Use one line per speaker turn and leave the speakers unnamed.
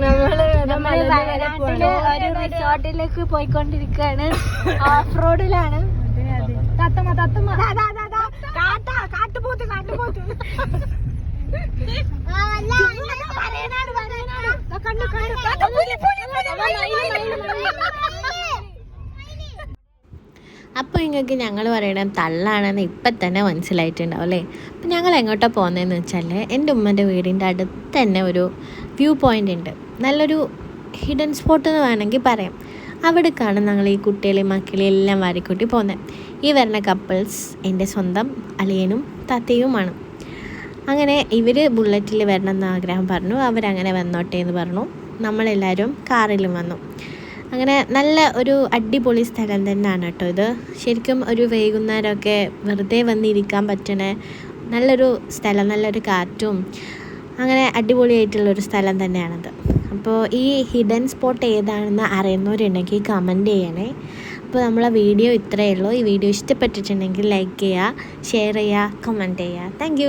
നമ്മള് വയനാട്ടില് ഒരു റിസോർട്ടിലേക്ക് പോയിക്കൊണ്ടിരിക്കുകയാണ്. ഓഫ് റോഡിലാണ്.
അപ്പോൾ നിങ്ങൾക്ക് ഞങ്ങൾ പറയണത് തള്ളാണെന്ന് ഇപ്പം തന്നെ മനസ്സിലായിട്ടുണ്ടാവും അല്ലേ. അപ്പം ഞങ്ങൾ എങ്ങോട്ടാണ് പോകുന്നതെന്ന് വെച്ചാൽ എൻ്റെ ഉമ്മൻ്റെ വീടിൻ്റെ അടുത്ത് തന്നെ ഒരു വ്യൂ പോയിൻ്റ് ഉണ്ട്. നല്ലൊരു ഹിഡൻ സ്പോട്ട് എന്ന് വേണമെങ്കിൽ പറയാം. അവിടേക്കാണ് ഞങ്ങൾ ഈ കുട്ടികളെയും മക്കളെയും എല്ലാം വാരിക്കൂട്ടി പോകുന്നത്. ഈ വരുന്ന കപ്പിൾസ് എൻ്റെ സ്വന്തം അളിയനും താത്തയുമാണ്. അങ്ങനെ ഇവർ ബുള്ളറ്റിൽ വരണമെന്ന് ആഗ്രഹം പറഞ്ഞു. അവരങ്ങനെ വന്നോട്ടെ എന്ന് പറഞ്ഞു. നമ്മളെല്ലാവരും കാറിലും വന്നു. അങ്ങനെ നല്ല ഒരു അടിപൊളി സ്ഥലം തന്നെയാണ് കേട്ടോ ഇത്. ശരിക്കും ഒരു വൈകുന്നേരമൊക്കെ വെറുതെ വന്നിരിക്കാൻ പറ്റണ നല്ലൊരു സ്ഥലം, നല്ലൊരു കാറ്റും അങ്ങനെ അടിപൊളിയായിട്ടുള്ളൊരു സ്ഥലം തന്നെയാണത്. അപ്പോൾ ഈ ഹിഡൻ സ്പോട്ട് ഏതാണെന്ന് അറിയുന്നവരുണ്ടെങ്കിൽ കമൻറ്റ് ചെയ്യണേ. അപ്പോൾ നമ്മളെ വീഡിയോ ഇത്രയേ ഉള്ളൂ. ഈ വീഡിയോ ഇഷ്ടപ്പെട്ടിട്ടുണ്ടെങ്കിൽ ലൈക്ക് ചെയ്യുക, ഷെയർ ചെയ്യുക, കമൻറ്റ് ചെയ്യുക. താങ്ക്